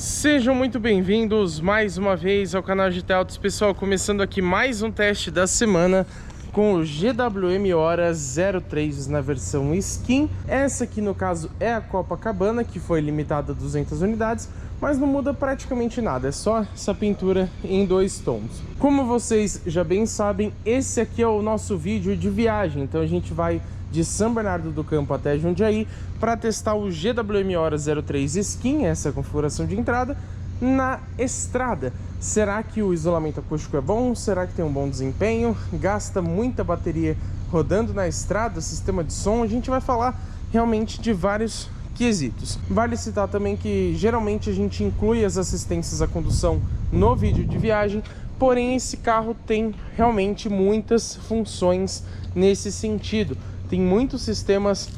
Sejam muito bem-vindos mais uma vez ao canal GT Autos. Pessoal, começando aqui mais um teste da semana com o GWM Ora 03 na versão Skin. Essa aqui no caso é a Copacabana, que foi limitada a 200 unidades, mas não muda praticamente nada, é só essa pintura em 2 tons. Como vocês já bem sabem, esse aqui é o nosso vídeo de viagem, então a gente vai de São Bernardo do Campo até Jundiaí para testar o GWM Ora 03 Skin, essa configuração de entrada, na estrada. Será que o isolamento acústico é bom? Será que tem um bom desempenho? Gasta muita bateria rodando na estrada? Sistema de som? A gente vai falar realmente de vários quesitos. Vale citar também que geralmente a gente inclui as assistências à condução no vídeo de viagem, porém esse carro tem realmente muitas funções nesse sentido. Tem muitos sistemas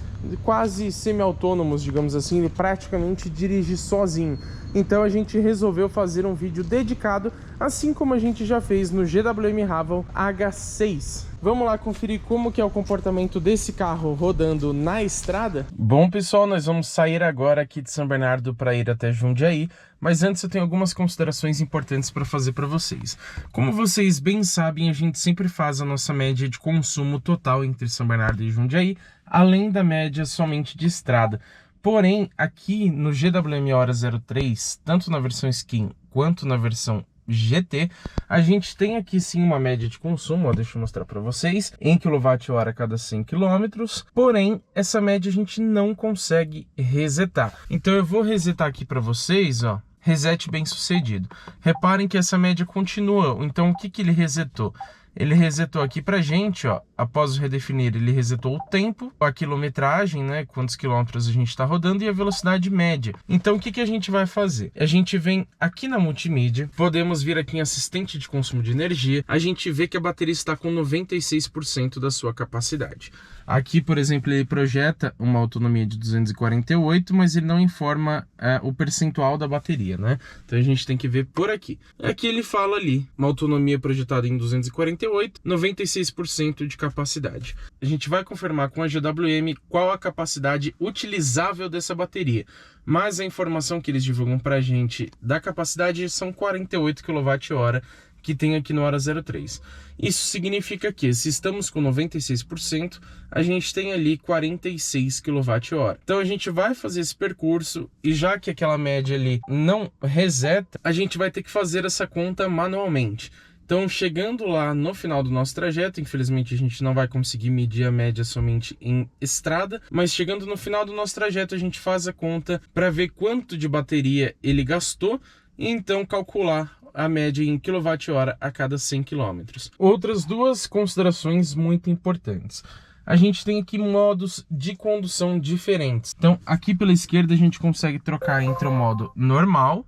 quase semi-autônomos, digamos assim, ele praticamente dirige sozinho. Então a gente resolveu fazer um vídeo dedicado, assim como a gente já fez no GWM Raval H6. Vamos lá conferir como que é o comportamento desse carro rodando na estrada? Bom, pessoal, nós vamos sair agora aqui de São Bernardo para ir até Jundiaí, mas antes eu tenho algumas considerações importantes para fazer para vocês. Como vocês bem sabem, a gente sempre faz a nossa média de consumo total entre São Bernardo e Jundiaí, além da média somente de estrada. Porém, aqui no GWM Ora 03, tanto na versão Skin quanto na versão GT, a gente tem aqui sim uma média de consumo, ó, deixa eu mostrar para vocês, em kWh a cada 100 km, porém essa média a gente não consegue resetar. Então eu vou resetar aqui para vocês, ó, reset bem sucedido. Reparem que essa média continua, então o que que ele resetou? Ele resetou aqui pra gente, ó, após o redefinir, ele resetou o tempo, a quilometragem, né, quantos quilômetros a gente está rodando e a velocidade média. Então o que que a gente vai fazer? A gente vem aqui na multimídia, podemos vir aqui em assistente de consumo de energia, a gente vê que a bateria está com 96% da sua capacidade. Aqui, por exemplo, ele projeta uma autonomia de 248, mas ele não informa o percentual da bateria, né? Então a gente tem que ver por aqui. Aqui ele fala ali, uma autonomia projetada em 248, 96% de capacidade. A gente vai confirmar com a GWM qual a capacidade utilizável dessa bateria, mas a informação que eles divulgam pra gente da capacidade são 48 kWh, que tem aqui no Ora 03. Isso significa que, se estamos com 96%, a gente tem ali 46 kWh. Então a gente vai fazer esse percurso, e já que aquela média ali não reseta, a gente vai ter que fazer essa conta manualmente. Então, chegando lá no final do nosso trajeto, infelizmente a gente não vai conseguir medir a média somente em estrada, mas chegando no final do nosso trajeto a gente faz a conta para ver quanto de bateria ele gastou, e então calcular a média em kWh a cada 100 km. Outras duas considerações muito importantes. A gente tem aqui modos de condução diferentes. Então, aqui pela esquerda a gente consegue trocar entre o modo normal,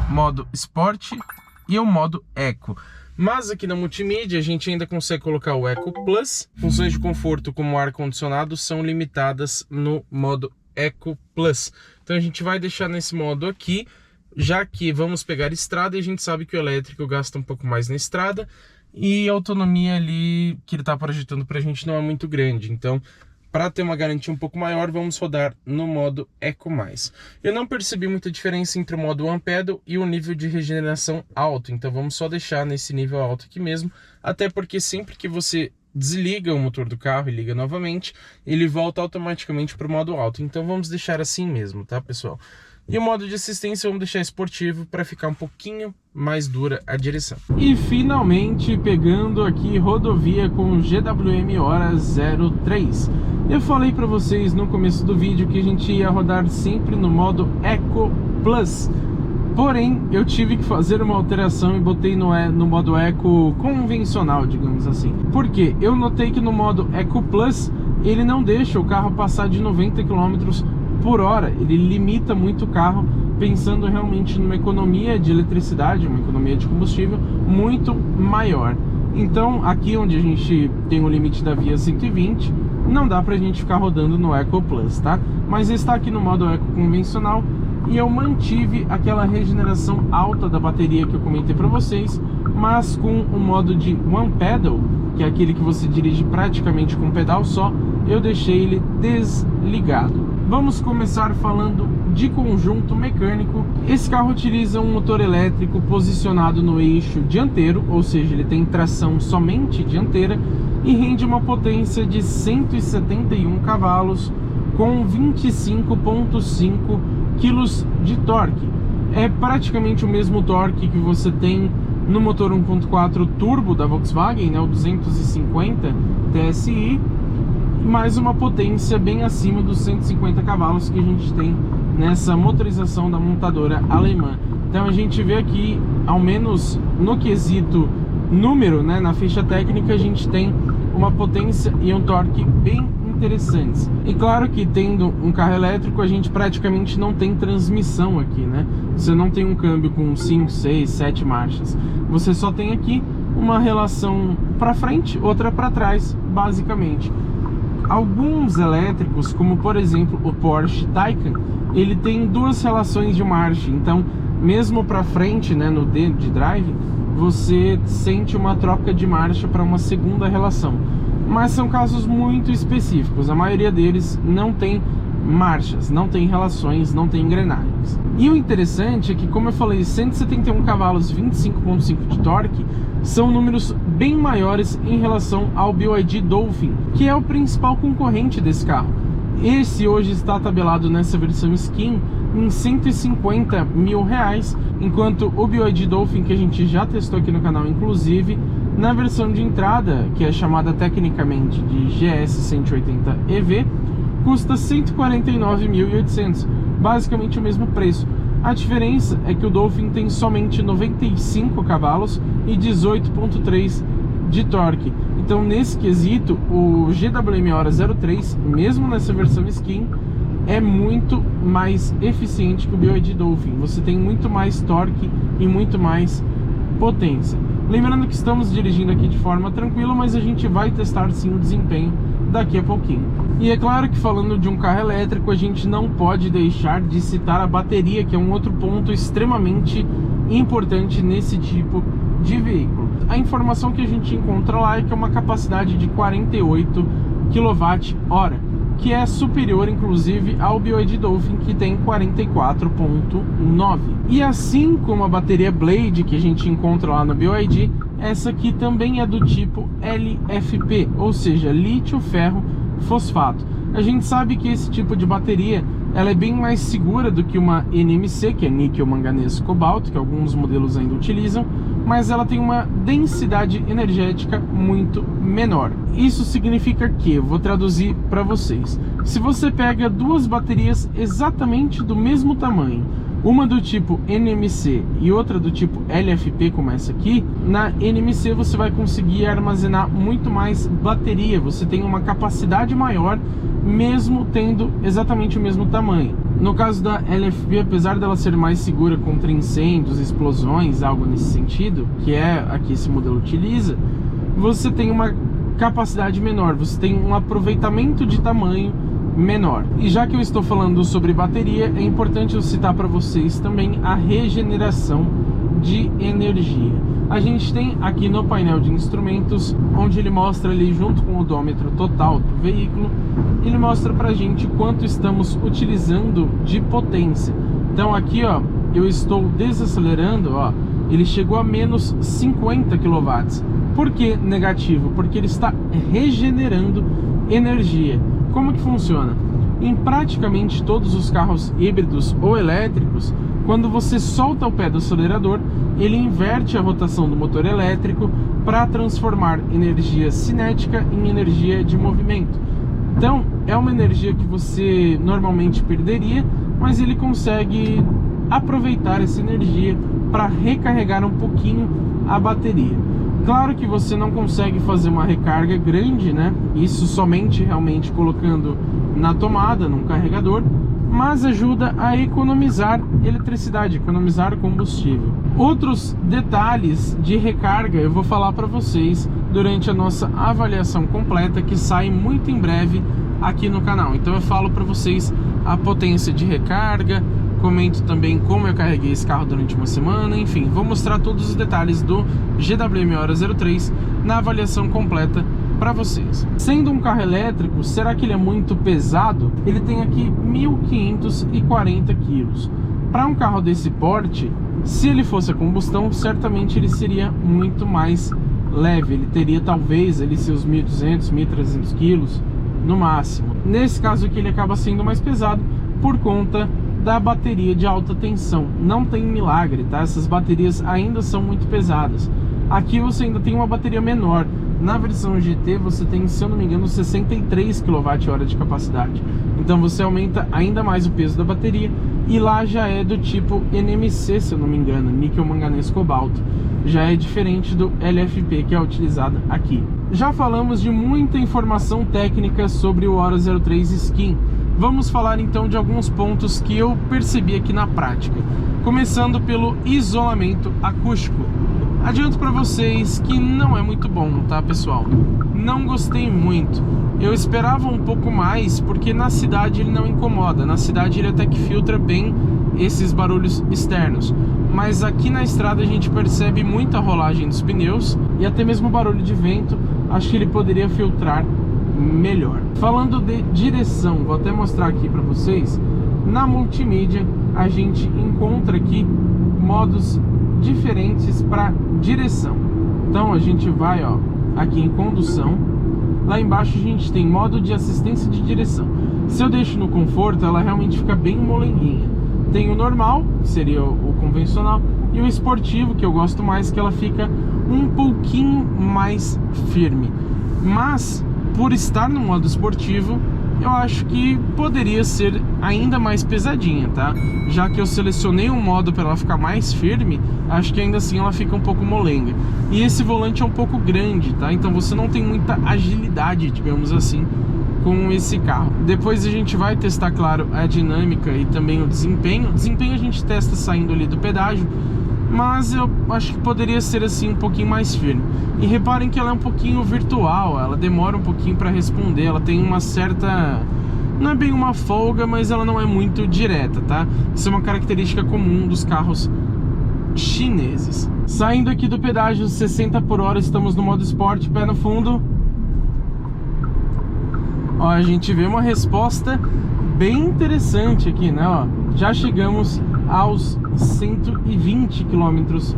modo Sport e o modo Eco. Mas aqui na multimídia a gente ainda consegue colocar o Eco Plus. Funções de conforto como ar-condicionado são limitadas no modo Eco Plus. Então a gente vai deixar nesse modo aqui, já que vamos pegar estrada e a gente sabe que o elétrico gasta um pouco mais na estrada e a autonomia ali que ele está projetando para a gente não é muito grande. Então, para ter uma garantia um pouco maior, vamos rodar no modo Eco+. Eu não percebi muita diferença entre o modo One Pedal e o nível de regeneração alto, então vamos só deixar nesse nível alto aqui mesmo, até porque sempre que você desliga o motor do carro e liga novamente, ele volta automaticamente para o modo alto. Então vamos deixar assim mesmo, tá, pessoal? E o modo de assistência vamos deixar esportivo para ficar um pouquinho mais dura a direção. E finalmente pegando aqui rodovia com o GWM Ora 03. Eu falei para vocês no começo do vídeo que a gente ia rodar sempre no modo Eco Plus. Porém, eu tive que fazer uma alteração e botei no modo Eco convencional, digamos assim. Porque eu notei que no modo Eco Plus ele não deixa o carro passar de 90 km por hora, ele limita muito o carro, pensando realmente numa economia de eletricidade, uma economia de combustível muito maior. Então aqui onde a gente tem o limite da via 120, não dá pra gente ficar rodando no Eco Plus, tá? Mas está aqui no modo Eco convencional e eu mantive aquela regeneração alta da bateria que eu comentei pra vocês, mas com o modo de One Pedal, que é aquele que você dirige praticamente com um pedal só, eu deixei ele desligado. Vamos começar falando de conjunto mecânico. Esse carro utiliza um motor elétrico posicionado no eixo dianteiro, ou seja, ele tem tração somente dianteira e rende uma potência de 171 cavalos com 25,5 kg de torque. É praticamente o mesmo torque que você tem no motor 1.4 turbo da Volkswagen, né, o 250 TSI, mais uma potência bem acima dos 150 cavalos que a gente tem nessa motorização da montadora alemã. Então a gente vê aqui, ao menos no quesito número, né, na ficha técnica, a gente tem uma potência e um torque bem interessantes. E claro que tendo um carro elétrico, a gente praticamente não tem transmissão aqui, né? Você não tem um câmbio com 5, 6, 7 marchas. Você só tem aqui uma relação para frente, outra para trás, basicamente. Alguns elétricos, como por exemplo o Porsche Taycan, ele tem duas relações de marcha. Então, mesmo para frente, né, no D de drive, você sente uma troca de marcha para uma segunda relação. Mas são casos muito específicos. A maioria deles não tem marchas, não tem relações, não tem engrenagens. E o interessante é que, como eu falei, 171 cavalos, 25,5 de torque são números bem maiores em relação ao BYD Dolphin, que é o principal concorrente desse carro. Esse hoje está tabelado nessa versão Skin em 150 mil reais, enquanto o BYD Dolphin, que a gente já testou aqui no canal inclusive, na versão de entrada, que é chamada tecnicamente de GS 180 EV, custa 149.800, basicamente o mesmo preço. A diferença é que o Dolphin tem somente 95 cavalos e 18,3 de torque. Então, nesse quesito, o GWM Ora 03, mesmo nessa versão Skin, é muito mais eficiente que o BYD Dolphin. Você tem muito mais torque e muito mais potência. Lembrando que estamos dirigindo aqui de forma tranquila, mas a gente vai testar sim o desempenho daqui a pouquinho. E é claro que, falando de um carro elétrico, a gente não pode deixar de citar a bateria, que é um outro ponto extremamente importante nesse tipo de veículo. A informação que a gente encontra lá é que é uma capacidade de 48 kWh, que é superior inclusive ao BYD Dolphin, que tem 44,9. E assim como a bateria Blade que a gente encontra lá no BYD, essa aqui também é do tipo LFP, ou seja, lítio ferro fosfato. A gente sabe que esse tipo de bateria ela é bem mais segura do que uma NMC, que é níquel manganês cobalto, que alguns modelos ainda utilizam, mas ela tem uma densidade energética muito menor. Isso significa que, eu vou traduzir para vocês, se você pega duas baterias exatamente do mesmo tamanho, uma do tipo NMC e outra do tipo LFP, como essa aqui, na NMC você vai conseguir armazenar muito mais bateria, você tem uma capacidade maior, mesmo tendo exatamente o mesmo tamanho. No caso da LFP, apesar dela ser mais segura contra incêndios, explosões, algo nesse sentido, que é a que esse modelo utiliza, você tem uma capacidade menor, você tem um aproveitamento de tamanho menor. E já que eu estou falando sobre bateria, é importante eu citar para vocês também a regeneração de energia. A gente tem aqui no painel de instrumentos, onde ele mostra ali junto com o odômetro total do veículo, ele mostra pra gente quanto estamos utilizando de potência. Então aqui, ó, eu estou desacelerando, ó, ele chegou a menos 50 kW. Por que negativo? Porque ele está regenerando energia. Como que funciona? Em praticamente todos os carros híbridos ou elétricos, quando você solta o pé do acelerador, ele inverte a rotação do motor elétrico para transformar energia cinética em energia de movimento. Então, é uma energia que você normalmente perderia, mas ele consegue aproveitar essa energia para recarregar um pouquinho a bateria. Claro que você não consegue fazer uma recarga grande, né? Isso somente realmente colocando na tomada, num carregador, mas ajuda a economizar eletricidade, economizar combustível. Outros detalhes de recarga eu vou falar para vocês durante a nossa avaliação completa, que sai muito em breve aqui no canal. Então eu falo para vocês a potência de recarga, comento também como eu carreguei esse carro durante uma semana, enfim, vou mostrar todos os detalhes do GWM Ora 03 na avaliação completa para vocês. Sendo um carro elétrico, será que ele é muito pesado? Ele tem aqui 1.540 quilos. Para um carro desse porte, se ele fosse a combustão, certamente ele seria muito mais leve. Ele teria talvez ali seus 1.200, 1.300 quilos no máximo. Nesse caso aqui ele acaba sendo mais pesado por conta da bateria de alta tensão. Não tem milagre, tá? Essas baterias ainda são muito pesadas. Aqui você ainda tem uma bateria menor. Na versão GT você tem, se eu não me engano, 63 kWh de capacidade. Então você aumenta ainda mais o peso da bateria. E lá já é do tipo NMC, se eu não me engano, níquel manganês cobalto. Já é diferente do LFP que é utilizado aqui. Já falamos de muita informação técnica sobre o Ora 03 Skin. Vamos falar então de alguns pontos que eu percebi aqui na prática. Começando pelo isolamento acústico. Adianto para vocês que não é muito bom, tá, pessoal? Não gostei muito. Eu esperava um pouco mais, porque na cidade ele não incomoda. Na cidade ele até que filtra bem esses barulhos externos. Mas aqui na estrada a gente percebe muita rolagem dos pneus e até mesmo barulho de vento. Acho que ele poderia filtrar melhor. Falando de direção, vou até mostrar aqui para vocês. Na multimídia a gente encontra aqui modos diferentes para direção. Então a gente vai, ó, aqui em condução. Lá embaixo a gente tem modo de assistência de direção. Se eu deixo no conforto, ela realmente fica bem molenguinha. Tem o normal, que seria o convencional, e o esportivo, que eu gosto mais, que ela fica um pouquinho mais firme. Mas por estar no modo esportivo, eu acho que poderia ser ainda mais pesadinha, tá? Já que eu selecionei um modo para ela ficar mais firme, acho que ainda assim ela fica um pouco molenga. E esse volante é um pouco grande, tá? Então você não tem muita agilidade, digamos assim, com esse carro. Depois a gente vai testar, claro, a dinâmica e também o desempenho. O desempenho a gente testa saindo ali do pedágio, mas eu acho que poderia ser assim um pouquinho mais firme. E reparem que ela é um pouquinho virtual, ela demora um pouquinho para responder, ela tem uma certa... não é bem uma folga, mas ela não é muito direta, tá? Isso é uma característica comum dos carros chineses. Saindo aqui do pedágio 60 por hora, estamos no modo Sport, pé no fundo. Ó, a gente vê uma resposta bem interessante aqui, né? Ó, já chegamos aos 120 km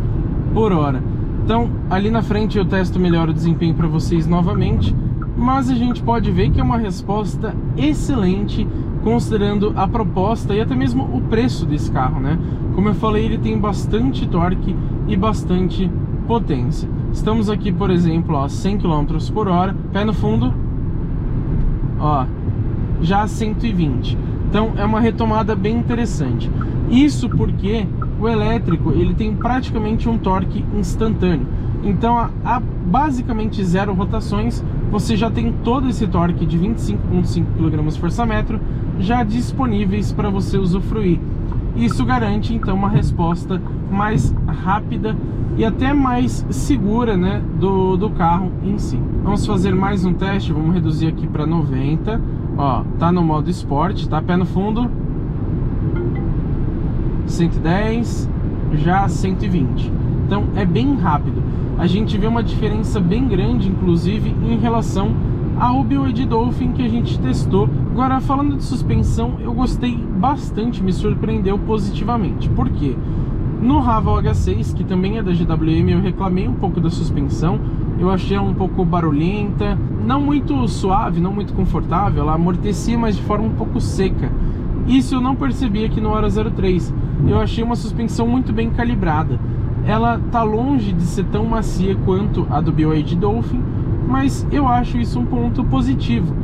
por hora. Então, ali na frente eu testo melhor o desempenho para vocês novamente, mas a gente pode ver que é uma resposta excelente, considerando a proposta e até mesmo o preço desse carro, né? Como eu falei, ele tem bastante torque e bastante potência. Estamos aqui, por exemplo, ó, 100 km por hora, pé no fundo, ó, já 120. Então é uma retomada bem interessante. Isso porque o elétrico ele tem praticamente um torque instantâneo. Então a basicamente 0 rotações você já tem todo esse torque de 25,5 kgfm já disponíveis para você usufruir. Isso garante então uma resposta mais rápida e até mais segura, né, do carro em si. Vamos fazer mais um teste, vamos reduzir aqui para 90. Ó, tá no modo Sport, tá, pé no fundo, 110, já 120. Então é bem rápido. A gente vê uma diferença bem grande, inclusive, em relação ao BYD Dolphin que a gente testou. Agora, falando de suspensão, eu gostei bastante, me surpreendeu positivamente. Por quê? No Raval H6, que também é da GWM, eu reclamei um pouco da suspensão. Eu achei ela um pouco barulhenta, não muito suave, não muito confortável. Ela amortecia, mas de forma um pouco seca. Isso eu não percebi aqui no Ora 03. Eu achei uma suspensão muito bem calibrada. Ela tá longe de ser tão macia quanto a do BYD Dolphin, mas eu acho isso um ponto positivo,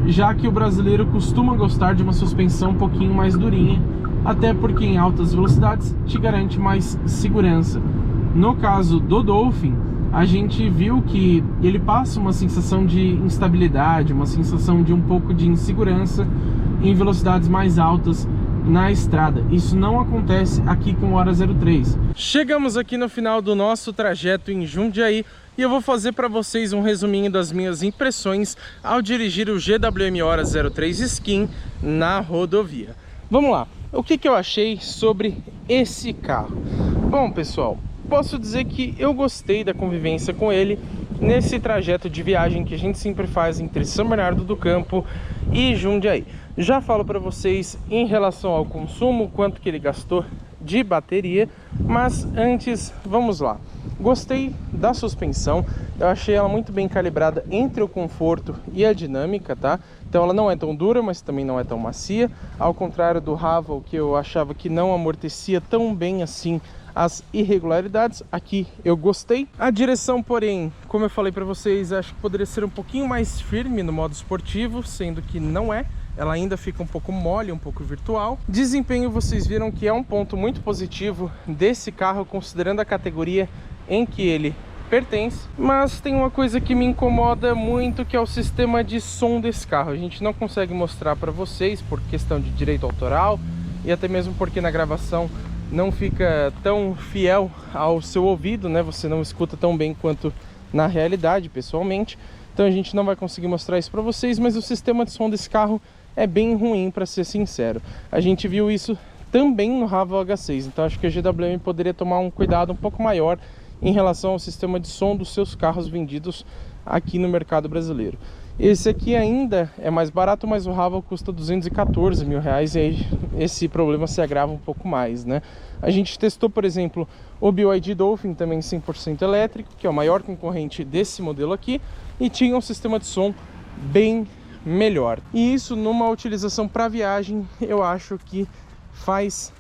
já que o brasileiro costuma gostar de uma suspensão um pouquinho mais durinha, até porque em altas velocidades te garante mais segurança. No caso do Dolphin, a gente viu que ele passa uma sensação de instabilidade, uma sensação de um pouco de insegurança em velocidades mais altas na estrada. Isso não acontece aqui com o Ora 03. Chegamos aqui no final do nosso trajeto em Jundiaí e eu vou fazer para vocês um resuminho das minhas impressões ao dirigir o GWM Ora 03 Skin na rodovia. Vamos lá, o que eu achei sobre esse carro? Bom, pessoal, posso dizer que eu gostei da convivência com ele. nesse trajeto de viagem que a gente sempre faz entre São Bernardo do Campo e Jundiaí. Já falo para vocês em relação ao consumo, quanto que ele gastou de bateria, mas antes, vamos lá. Gostei da suspensão, eu achei ela muito bem calibrada entre o conforto e a dinâmica, tá? Então ela não é tão dura, mas também não é tão macia, ao contrário do Haval, que eu achava que não amortecia tão bem assim as irregularidades. Aqui eu gostei. A direção, porém, como eu falei para vocês, acho que poderia ser um pouquinho mais firme no modo esportivo, sendo que não é. Ela ainda fica um pouco mole, um pouco virtual. Desempenho, vocês viram que é um ponto muito positivo desse carro, considerando a categoria em que ele pertence. Mas tem uma coisa que me incomoda muito, que é o sistema de som desse carro. A gente não consegue mostrar para vocês por questão de direito autoral e até mesmo porque na gravação não fica tão fiel ao seu ouvido, né? Você não escuta tão bem quanto na realidade, pessoalmente. Então a gente não vai conseguir mostrar isso para vocês, mas o sistema de som desse carro é bem ruim, para ser sincero. A gente viu isso também no Haval H6, então acho que a GWM poderia tomar um cuidado um pouco maior em relação ao sistema de som dos seus carros vendidos aqui no mercado brasileiro. Esse aqui ainda é mais barato, mas o Haval custa 214 mil reais e aí esse problema se agrava um pouco mais, né? A gente testou, por exemplo, o BYD Dolphin, também 100% elétrico, que é o maior concorrente desse modelo aqui, e tinha um sistema de som bem melhor. E isso, numa utilização para viagem, eu acho que faz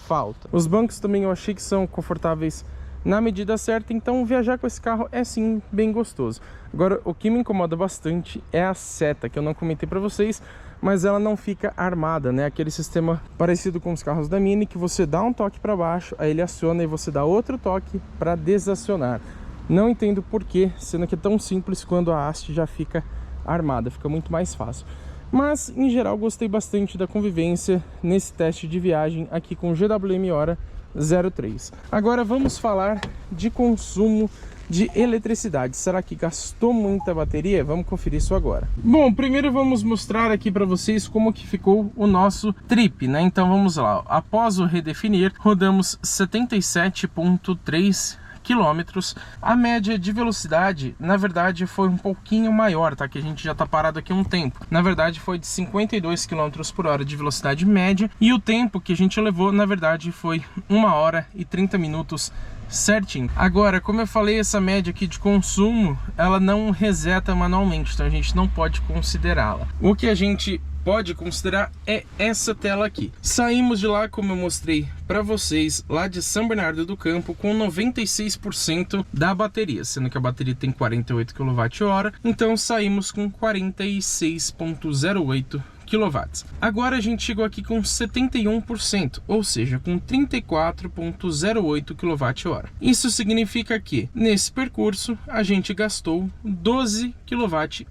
falta. Os bancos também eu achei que são confortáveis na medida certa, então viajar com esse carro é sim bem gostoso. Agora, o que me incomoda bastante é a seta, que eu não comentei para vocês, mas ela não fica armada, né? Aquele sistema parecido com os carros da Mini, que você dá um toque para baixo, aí ele aciona e você dá outro toque para desacionar. Não entendo por quê, sendo que é tão simples quando a haste já fica armada, fica muito mais fácil. Mas, em geral, gostei bastante da convivência nesse teste de viagem aqui com o GWM Ora 03. Agora vamos falar de consumo de eletricidade. Será que gastou muita bateria? Vamos conferir isso agora. Bom, primeiro vamos mostrar aqui para vocês como que ficou o nosso trip, né? Então vamos lá. Após o redefinir, rodamos 77,3 quilômetros. A média de velocidade, na verdade, foi um pouquinho maior, tá? Que a gente já tá parado aqui há um tempo. Na verdade, foi de 52 km por hora de velocidade média. E o tempo que a gente levou, na verdade, foi 1 hora e 30 minutos certinho. Agora, como eu falei, essa média aqui de consumo, ela não reseta manualmente, então a gente não pode considerá-la. O que a gente pode considerar é essa tela aqui. Saímos de lá, como eu mostrei para vocês, lá de São Bernardo do Campo, com 96% da bateria, sendo que a bateria tem 48 kWh, então saímos com 46,08 kW. Agora a gente chegou aqui com 71%, ou seja, com 34,08 kWh. Isso significa que, nesse percurso, a gente gastou 12 kWh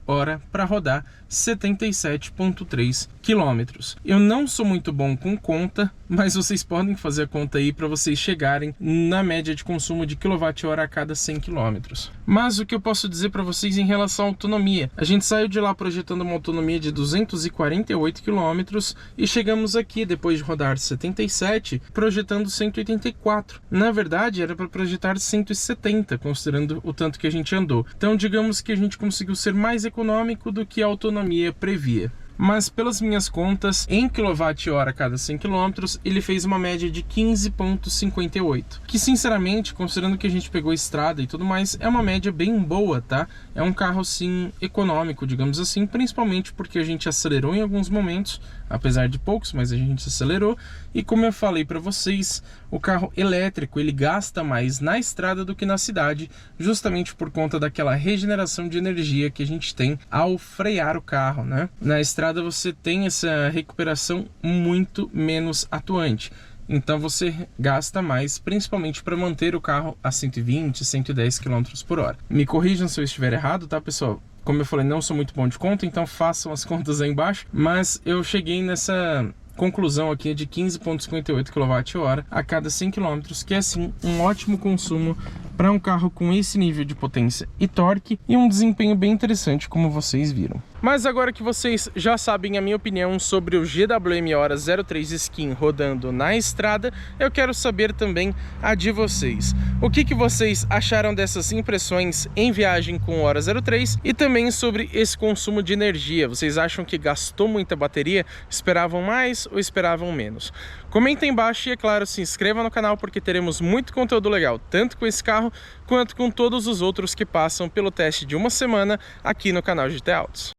para rodar 77,3 km. Eu não sou muito bom com conta, mas vocês podem fazer a conta aí para vocês chegarem na média de consumo de kWh a cada 100 km. Mas o que eu posso dizer para vocês em relação à autonomia? A gente saiu de lá projetando uma autonomia de 248 km e chegamos aqui, depois de rodar 77, projetando 184. Na verdade, era para projetar 170, considerando o tanto que a gente andou. Então, digamos que a gente conseguiu ser mais econômico do que a autonomia previa. Mas pelas minhas contas, em kWh a cada 100 km, ele fez uma média de 15,58. Que sinceramente, considerando que a gente pegou estrada e tudo mais, é uma média bem boa, tá? É um carro sim econômico, digamos assim, principalmente porque a gente acelerou em alguns momentos, apesar de poucos, mas a gente acelerou. E como eu falei para vocês, o carro elétrico ele gasta mais na estrada do que na cidade, justamente por conta daquela regeneração de energia que a gente tem ao frear o carro, né? Na estrada você tem essa recuperação muito menos atuante. Então você gasta mais, principalmente para manter o carro a 120, 110 km por hora. Me corrijam se eu estiver errado, tá, pessoal? Como eu falei, não sou muito bom de conta, então façam as contas aí embaixo. Mas eu cheguei nessa conclusão aqui de 15,58 kWh a cada 100 km, que é sim um ótimo consumo para um carro com esse nível de potência e torque e um desempenho bem interessante, como vocês viram. Mas agora que vocês já sabem a minha opinião sobre o GWM Ora 03 Skin rodando na estrada, eu quero saber também a de vocês. O que vocês acharam dessas impressões em viagem com o Ora 03 e também sobre esse consumo de energia? Vocês acham que gastou muita bateria? Esperavam mais ou esperavam menos? Comentem embaixo e, é claro, se inscreva no canal porque teremos muito conteúdo legal, tanto com esse carro quanto com todos os outros que passam pelo teste de uma semana aqui no canal GT Autos.